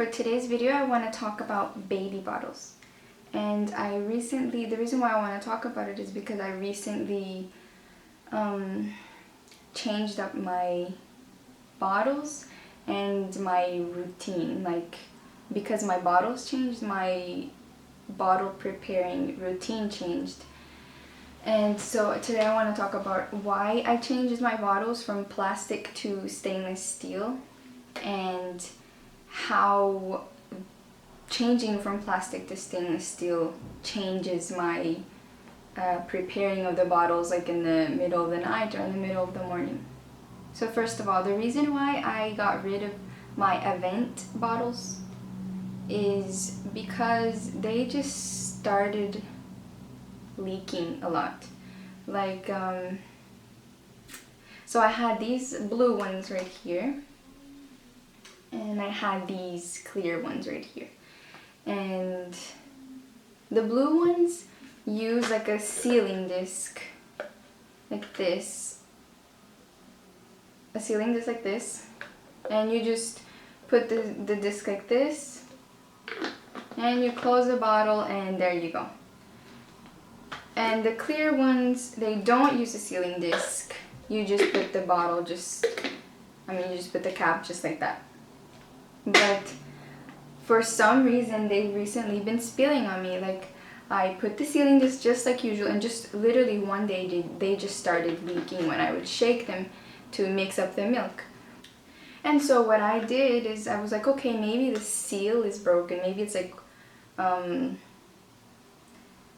For today's video, I want to talk about baby bottles. And the reason why I want to talk about it is because I recently changed up my bottles and my routine. Like, because my bottles changed, my bottle preparing routine changed. And so today I want to talk about why I changed my bottles from plastic to stainless steel, and how changing from plastic to stainless steel changes my preparing of the bottles, like in the middle of the night or in the middle of the morning. So first of all, the reason why I got rid of my event bottles is because they just started leaking a lot. Like, so I had these blue ones right here, and I had these clear ones right here. And the blue ones use like a sealing disc like this. A sealing disc like this. And you just put the disc like this. And you close the bottle and there you go. And the clear ones, they don't use a sealing disc. You just put the bottle you just put the cap just like that. But for some reason, they've recently been spilling on me. Like, I put the sealing disc just like usual, and just literally one day they just started leaking when I would shake them to mix up the milk. And so what I did is I was like, okay, maybe the seal is broken. Maybe it's like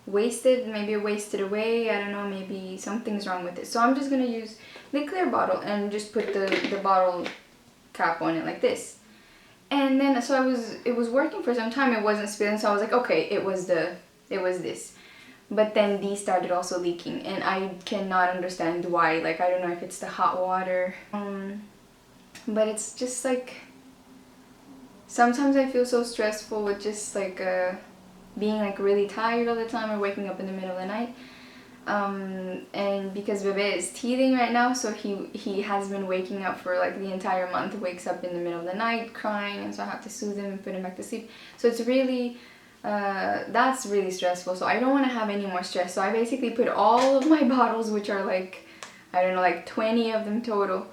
wasted. Maybe it wasted away. I don't know. Maybe something's wrong with it. So I'm just gonna use the clear bottle and just put the bottle cap on it like this. And then, so it was working for some time, it wasn't spilling, so I was like, okay, it was this. But then these started also leaking, and I cannot understand why. Like, I don't know if it's the hot water, but it's just like, sometimes I feel so stressful with just like, being like really tired all the time, or waking up in the middle of the night. And because Bebe is teething right now, so he has been waking up for like the entire month, wakes up in the middle of the night crying, and so I have to soothe him and put him back to sleep. So it's really, that's really stressful. So I don't want to have any more stress. So I basically put all of my bottles, which are like, I don't know, like 20 of them total,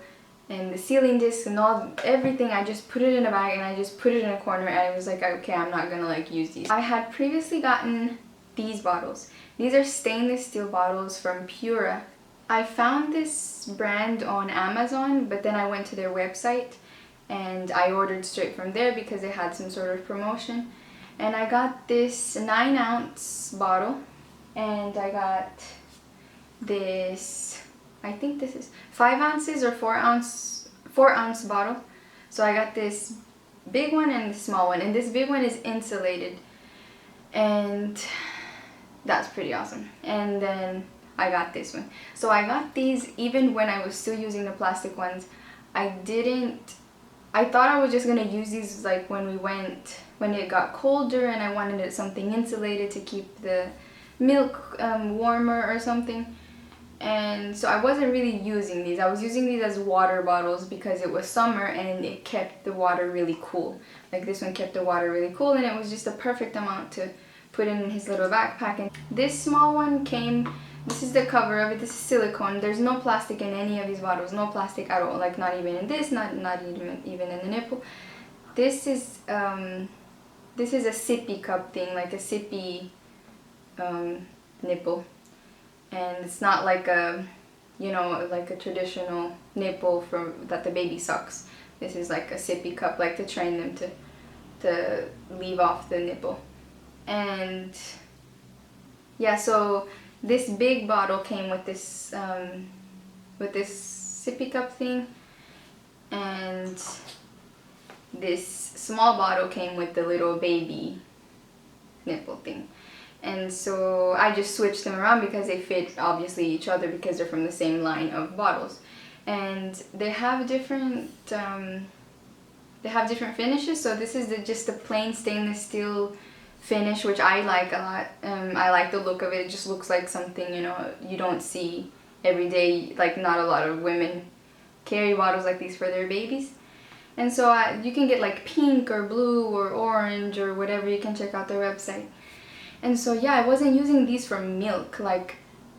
and the sealing discs and everything, I just put it in a bag and I just put it in a corner, and I was like, okay, I'm not gonna like use these. I had previously gotten these bottles. These are stainless steel bottles from Pura. I found this brand on Amazon, but then I went to their website and I ordered straight from there because they had some sort of promotion. And I got this 9-ounce bottle, and I got this, I think this is 5 ounces or 4 ounce bottle. So I got this big one and the small one, and this big one is insulated, and that's pretty awesome. And then I got this one. So I got these even when I was still using the plastic ones. I thought I was just gonna use these like when it got colder and I wanted something insulated to keep the milk warmer or something. And so I wasn't really using these. I was using these as water bottles because it was summer and it kept the water really cool. Like, this one kept the water really cool, and it was just the perfect amount to put in his little backpack. And this small one came, this is the cover of it, this is silicone. There's no plastic in any of these bottles, no plastic at all, like not even in this, not even in the nipple. This is a sippy cup thing, like a sippy nipple. And it's not like a, like a traditional nipple that the baby sucks. This is like a sippy cup, like to train them to leave off the nipple. And yeah, so this big bottle came with this sippy cup thing, and this small bottle came with the little baby nipple thing. And so I just switched them around because they fit obviously each other because they're from the same line of bottles. And they have different finishes. So this is just the plain stainless steel finish, which I like a lot. I like the look of it. It just looks like something, you don't see every day. Like, not a lot of women carry bottles like these for their babies. And so you can get like pink or blue or orange or whatever. You can check out their website. And so yeah, I wasn't using these for milk. Like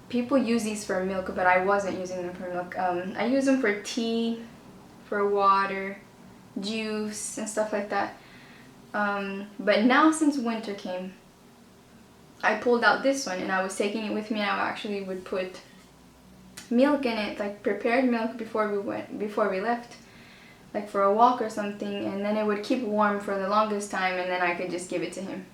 people use these for milk, but I wasn't using them for milk. I use them for tea, for water, juice, and stuff like that. But now since winter came, I pulled out this one and I was taking it with me, and I actually would put milk in it, like prepared milk before we left, like for a walk or something, and then it would keep warm for the longest time, and then I could just give it to him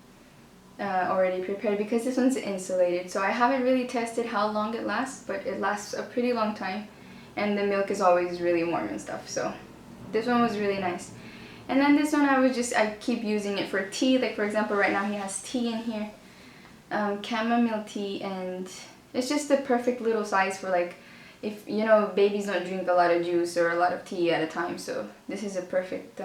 already prepared, because this one's insulated. So I haven't really tested how long it lasts, but it lasts a pretty long time, and the milk is always really warm and stuff. So this one was really nice. And then this one I keep using it for tea. Like for example, right now he has tea in here, chamomile tea, and it's just the perfect little size for like, if you know, babies don't drink a lot of juice or a lot of tea at a time, so this is a perfect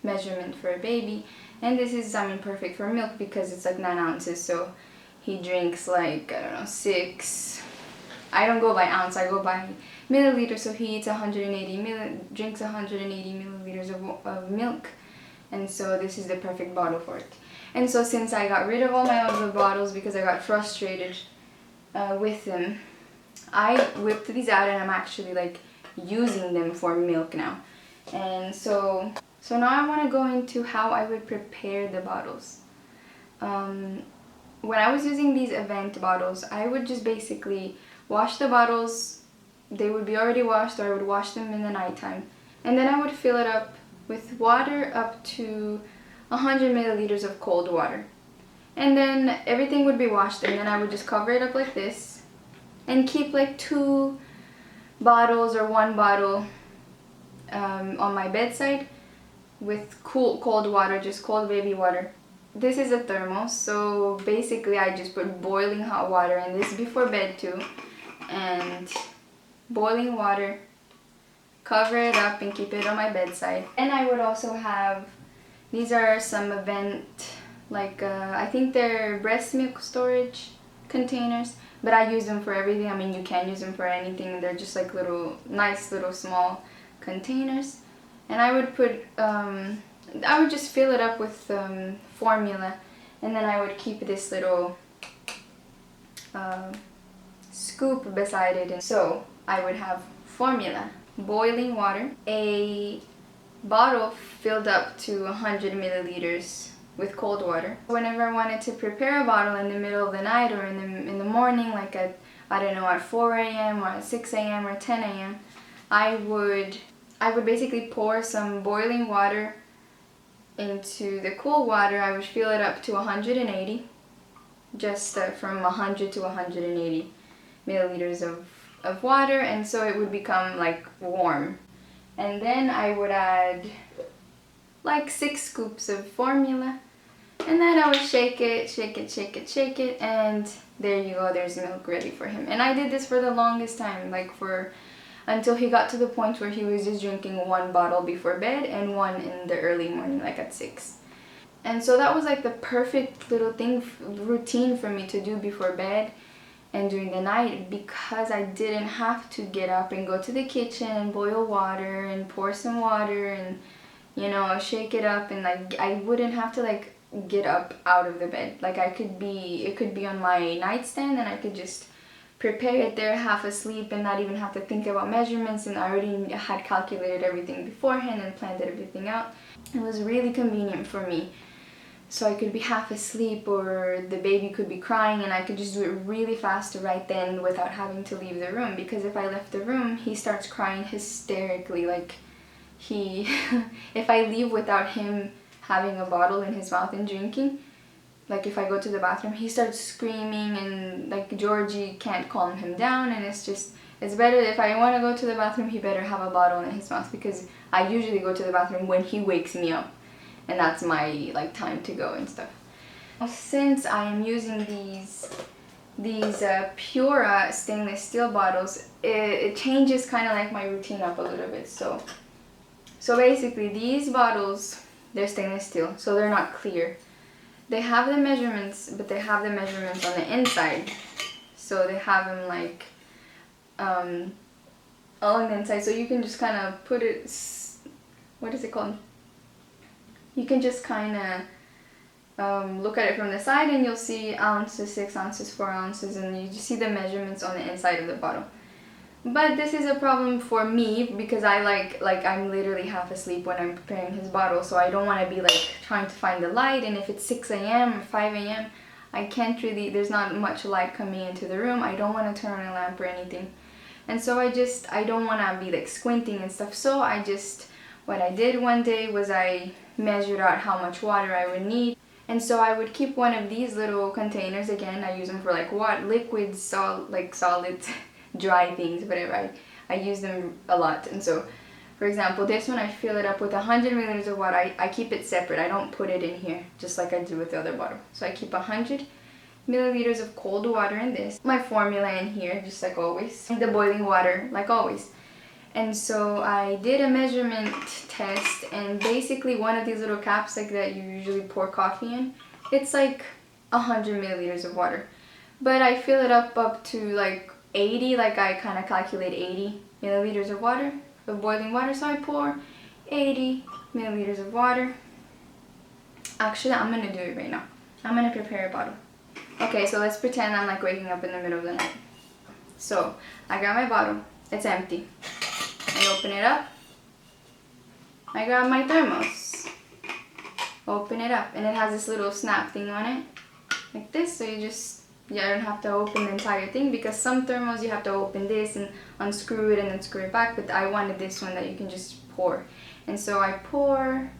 measurement for a baby. And this is, I mean, perfect for milk because it's like 9 ounces, so he drinks like, I don't know, 6. I don't go by ounce, I go by milliliters, so he eats drinks 180 milliliters of milk. And so this is the perfect bottle for it. And so since I got rid of all my other bottles because I got frustrated with them, I whipped these out, and I'm actually like using them for milk now. And so now I want to go into how I would prepare the bottles. When I was using these event bottles, I would just basically wash the bottles. They would be already washed, or I would wash them in the nighttime, and then I would fill it up with water up to 100 milliliters of cold water, and then everything would be washed, and then I would just cover it up like this and keep like 2 bottles or 1 bottle on my bedside with cold water, just cold baby water. This is a thermos, so basically I just put boiling hot water in this before bed too, and boiling water, cover it up and keep it on my bedside. And I would also have, these are some event, like I think they're breast milk storage containers, but I use them for everything. I mean, you can use them for anything. They're just like nice little small containers. And I would put, I would just fill it up with formula, and then I would keep this little scoop beside it. And so I would have formula, boiling water, a bottle filled up to 100 milliliters with cold water. Whenever I wanted to prepare a bottle in the middle of the night or in the morning, like at, I don't know, at 4 a.m. or at 6 a.m. or 10 a.m., I would basically pour some boiling water into the cool water. I would fill it up to 180, just from 100 to 180 milliliters of water, and so it would become like warm. And then I would add like 6 scoops of formula, and then I would shake it, and there you go, there's milk ready for him. And I did this for the longest time, like until he got to the point where he was just drinking 1 bottle before bed and 1 in the early morning, like at 6. And so that was like the perfect little routine for me to do before bed and during the night, because I didn't have to get up and go to the kitchen and boil water and pour some water and, you know, shake it up, and like I wouldn't have to like get up out of the bed. Like it could be on my nightstand, and I could just prepare it there half asleep and not even have to think about measurements, and I already had calculated everything beforehand and planned everything out. It was really convenient for me. So I could be half asleep, or the baby could be crying, and I could just do it really fast right then without having to leave the room. Because if I left the room, he starts crying hysterically. Like if I leave without him having a bottle in his mouth and drinking, like if I go to the bathroom, he starts screaming, and like Georgie can't calm him down, and it's better if I want to go to the bathroom, he better have a bottle in his mouth, because I usually go to the bathroom when he wakes me up, and that's my like time to go and stuff. Since I am using these Pura stainless steel bottles, it changes kind of like my routine up a little bit. So basically these bottles, they're stainless steel, so they're not clear. They have the measurements, but they have the measurements on the inside. So they have them like all on the inside, so you can just kind of put it what is it called? You can just kind of look at it from the side and you'll see ounces, 6 ounces, 4 ounces, and you just see the measurements on the inside of the bottle. But this is a problem for me because I like I'm literally half asleep when I'm preparing his bottle, so I don't want to be like trying to find the light, and if it's 6 a.m. or 5 a.m. I can't really, there's not much light coming into the room. I don't want to turn on a lamp or anything. And so I don't want to be like squinting and stuff. So what I did one day was I measured out how much water I would need. And so I would keep one of these little containers. Again, I use them for like what? Liquids, solid, dry things, whatever. I use them a lot. And so, for example, this one I fill it up with 100 milliliters of water. I keep it separate. I don't put it in here, just like I do with the other bottle. So I keep 100 milliliters of cold water in this. My formula in here, just like always. And the boiling water, like always. And so I did a measurement test, and basically one of these little caps like that you usually pour coffee in, it's like 100 milliliters of water. But I fill it up to like 80, like I kind of calculate 80 milliliters of water, of boiling water. So I pour 80 milliliters of water. Actually, I'm gonna do it right now. I'm gonna prepare a bottle. Okay, so let's pretend I'm like waking up in the middle of the night. So I got my bottle, it's empty. I open it up. I grab my thermos, open it up, and it has this little snap thing on it, like this, so you don't have to open the entire thing, because some thermos you have to open this and unscrew it and then screw it back, but I wanted this one that you can just pour. And so I pour.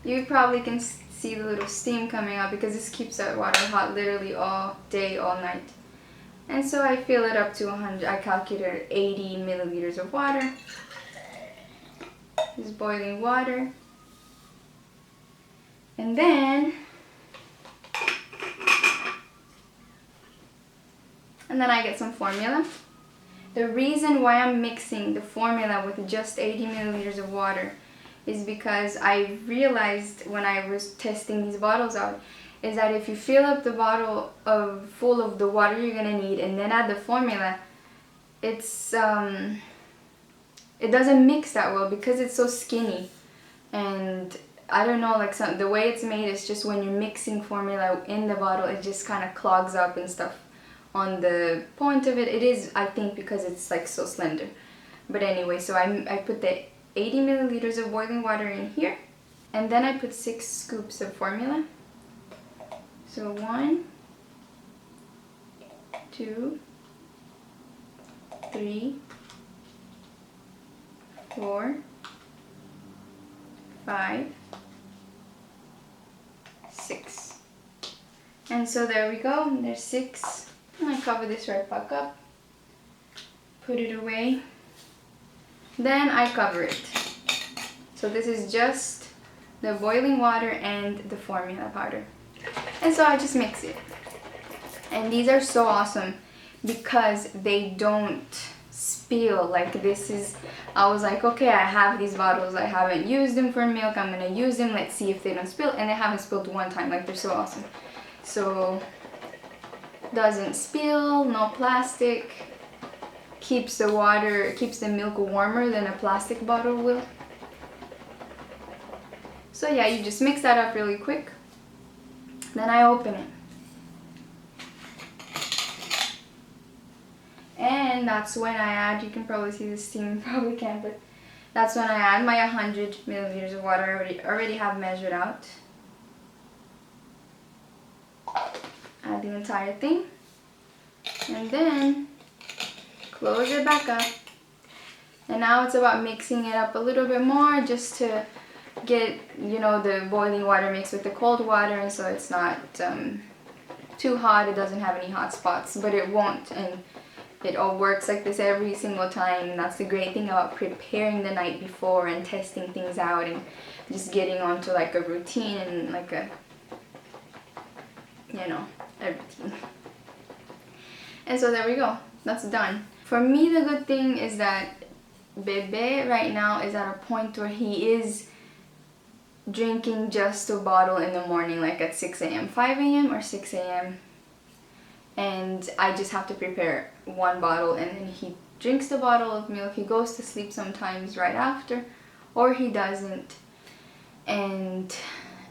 You probably can see the little steam coming out because this keeps that water hot literally all day, all night. And so I fill it up to 100, I calculated 80 milliliters of water. This boiling water. And then I get some formula. The reason why I'm mixing the formula with just 80 milliliters of water is because I realized when I was testing these bottles out is that if you fill up the bottle full of the water you're gonna need and then add the formula, it doesn't mix that well because it's so skinny. And I don't know, like the way it's made is just when you're mixing formula in the bottle, it just kind of clogs up and stuff on the point of it. It is, I think, because it's like so slender. But anyway, so I put the 80 milliliters of boiling water in here, and then I put 6 scoops of formula. So 1, 2, 3, 4, 5, 6. And so there we go, there's 6. And I cover this right back up, put it away. Then I cover it. So this is just the boiling water and the formula powder. And so I just mix it. And these are so awesome because they don't spill. Like this is, I was like, okay, I have these bottles, I haven't used them for milk, I'm gonna use them, let's see if they don't spill. And they haven't spilled one time, like they're so awesome. So, doesn't spill, no plastic, keeps the water, keeps the milk warmer than a plastic bottle will. So yeah, you just mix that up really quick. Then I open it. And that's when I add, you can probably see the steam, probably can't, but that's when I add my 100 milliliters of water I already have measured out. Add the entire thing. And then close it back up. And now it's about mixing it up a little bit more just to get, you know, the boiling water mixed with the cold water, and so it's not too hot, it doesn't have any hot spots, but it won't, and it all works like this every single time. And that's the great thing about preparing the night before and testing things out and just getting onto like a routine and like a, you know, a routine. And so there we go, that's done. For me, the good thing is that Bebe right now is at a point where he is drinking just a bottle in the morning, like at 6 a.m. 5 a.m. or 6 a.m. And I just have to prepare one bottle and then he drinks the bottle of milk, he goes to sleep sometimes right after, or he doesn't. And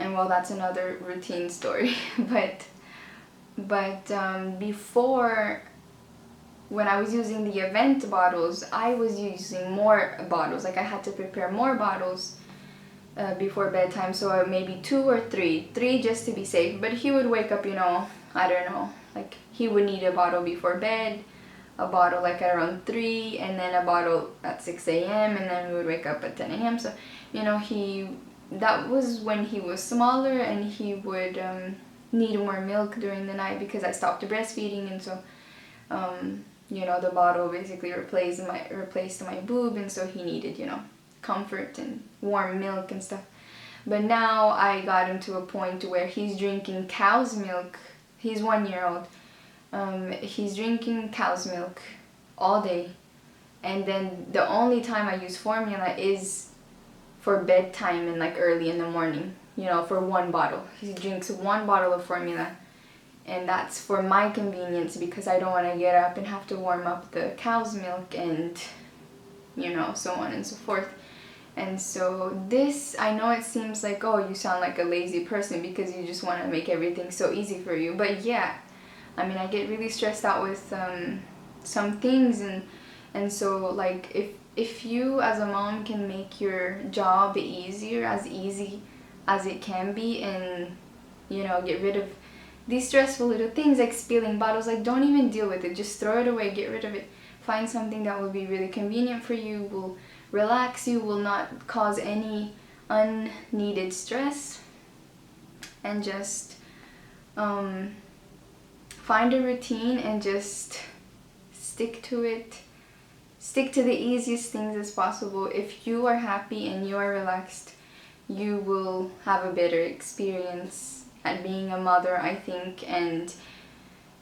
well, that's another routine story. but before, when I was using the event bottles, I was using more bottles. Like I had to prepare more bottles before bedtime, so maybe 2 or 3 just to be safe. But he would wake up, you know, I don't know, like he would need a bottle before bed, a bottle like at around 3, and then a bottle at 6 a.m. and then we would wake up at 10 a.m. So, you know, that was when he was smaller, and he would need more milk during the night because I stopped breastfeeding, and so you know, the bottle basically replaced my boob, and so he needed, you know, comfort and warm milk and stuff. But now I got into a point where he's drinking cow's milk. He's 1 year old. He's drinking cow's milk all day, and then the only time I use formula is for bedtime and like early in the morning, you know, for 1 bottle. He drinks 1 bottle of formula, and that's for my convenience because I don't want to get up and have to warm up the cow's milk and, you know, so on and so forth. And so this, I know it seems like, oh, you sound like a lazy person because you just want to make everything so easy for you. But yeah, I mean, I get really stressed out with some things, and so like if you as a mom can make your job easier, as easy as it can be, and, you know, get rid of these stressful little things like spilling bottles, like don't even deal with it, just throw it away, get rid of it. Find something that will be really convenient for you, will relax you, will not cause any unneeded stress, and just find a routine and just stick to it. Stick to the easiest things as possible. If you are happy and you are relaxed, you will have a better experience at being a mother, I think. And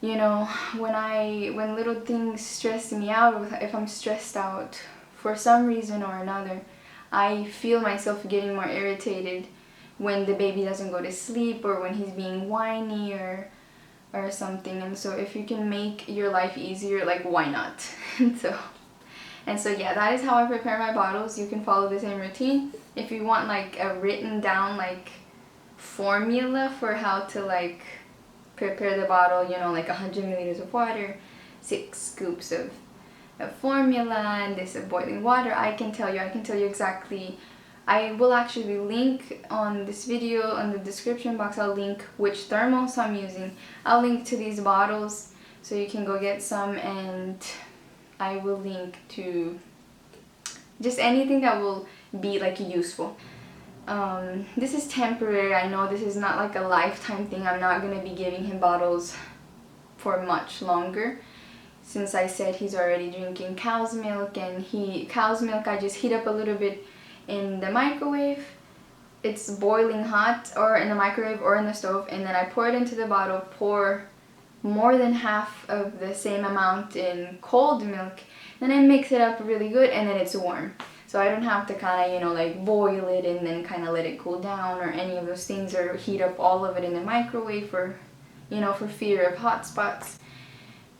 you know, when little things stress me out, if I'm stressed out for some reason or another, I feel myself getting more irritated when the baby doesn't go to sleep, or when he's being whiny or something. And so if you can make your life easier, like, why not? and so yeah, that is how I prepare my bottles. You can follow the same routine. If you want like a written down like formula for how to like prepare the bottle, you know, like 100 milliliters of water, 6 scoops of formula, and this of boiling water, I can tell you exactly. I will actually link on this video, on the description box, I'll link which thermos I'm using. I'll link to these bottles so you can go get some, and I will link to just anything that will be like useful. This is temporary. I know this is not like a lifetime thing. I'm not going to be giving him bottles for much longer, since I said he's already drinking cow's milk. And cow's milk I just heat up a little bit in the microwave. It's boiling hot, or in the microwave or in the stove, and then I pour it into the bottle, pour more than half of the same amount in cold milk, then I mix it up really good, and then it's warm. So I don't have to kind of, you know, like boil it and then kind of let it cool down or any of those things, or heat up all of it in the microwave for, you know, for fear of hot spots.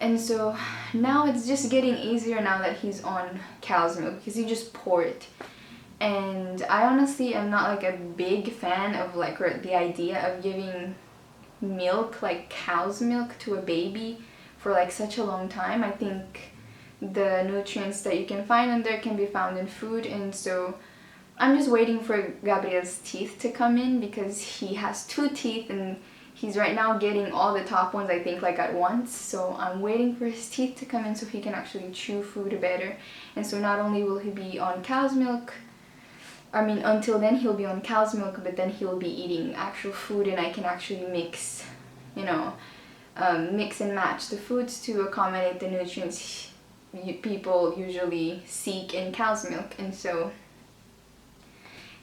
And so now it's just getting easier now that he's on cow's milk, because you just pour it. And I honestly am not like a big fan of like the idea of giving milk, like cow's milk, to a baby for like such a long time. I think the nutrients that you can find in there can be found in food, and so I'm just waiting for Gabriel's teeth to come in, because he has 2 teeth and he's right now getting all the top ones, I think, like at once. So I'm waiting for his teeth to come in so he can actually chew food better. And so not only will he be on cow's milk, I mean, until then he'll be on cow's milk, but then he'll be eating actual food, and I can actually mix, you know, mix and match the foods to accommodate the nutrients people usually seek in cow's milk. And so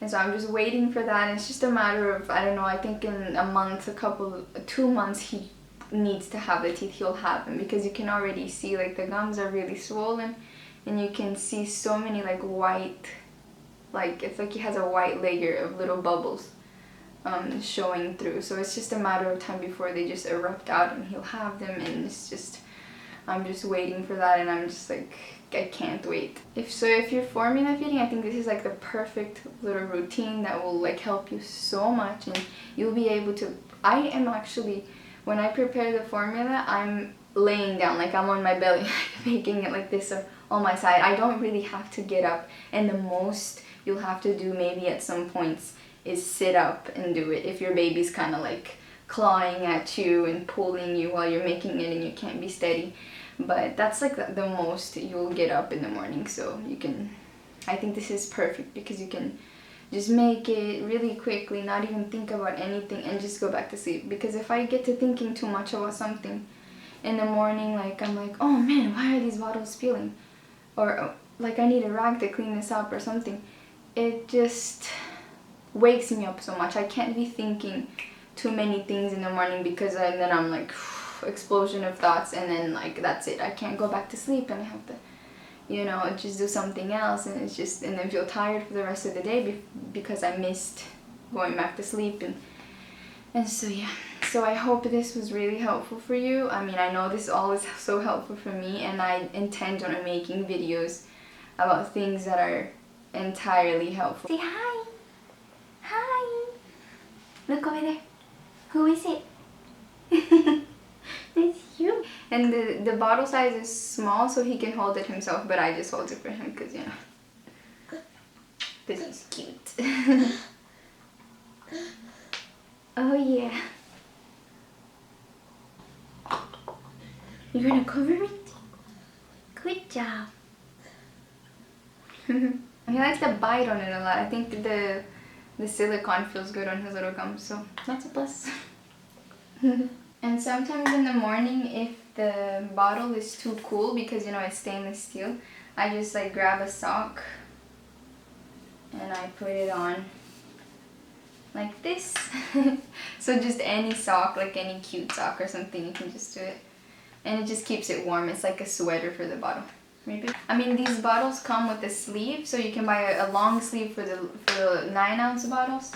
I'm just waiting for that. And it's just a matter of, I don't know, I think in a month, 2 months, he needs to have the teeth. He'll have them, because you can already see like the gums are really swollen, and you can see so many like white, like it's like he has a white layer of little bubbles showing through. So it's just a matter of time before they just erupt out and he'll have them. And it's just, I'm just waiting for that, and I'm just like I can't wait. If you're formula feeding, I think this is like the perfect little routine that will like help you so much, and you'll be able to. I am actually, when I prepare the formula, I'm laying down, like I'm on my belly, making it like this or on my side. I don't really have to get up, and the most you'll have to do maybe at some points is sit up and do it if your baby's kind of like clawing at you and pulling you while you're making it and you can't be steady. But that's like the most you'll get up in the morning, so you can, I think this is perfect because you can just make it really quickly, not even think about anything, and just go back to sleep. Because if I get to thinking too much about something in the morning, like I'm like, oh man, why are these bottles spilling? Or oh, like I need a rag to clean this up or something. It just wakes me up so much. I can't be thinking too many things in the morning because then I'm like explosion of thoughts, and then like that's it. I can't go back to sleep, and I have to, you know, just do something else, and it's just, and then feel tired for the rest of the day because I missed going back to sleep. And so yeah, so I hope this was really helpful for you. I mean, I know this all is so helpful for me, and I intend on making videos about things that are entirely helpful. Say hi. Hi. Look over there. Who is it? It's you. And the bottle size is small, so he can hold it himself, but I just hold it for him because, you know, because he's cute. Oh yeah. You're gonna cover it? Good job. He likes to bite on it a lot. I think the silicone feels good on his little gums, so that's a plus. And sometimes in the morning, if the bottle is too cool, because you know it's stainless steel, I just like grab a sock and I put it on like this. So just any sock, like any cute sock or something, you can just do it, and it just keeps it warm. It's like a sweater for the bottle. Maybe. I mean, these bottles come with a sleeve, so you can buy a long sleeve for the 9-ounce bottles,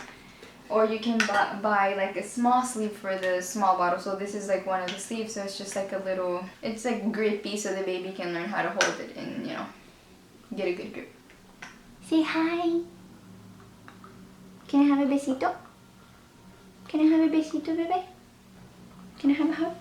or you can buy like a small sleeve for the small bottle. So this is like one of the sleeves, so it's just like a little, it's like grippy, so the baby can learn how to hold it and, you know, get a good grip. Say hi. Can I have a besito? Can I have a besito, baby? Can I have a hug?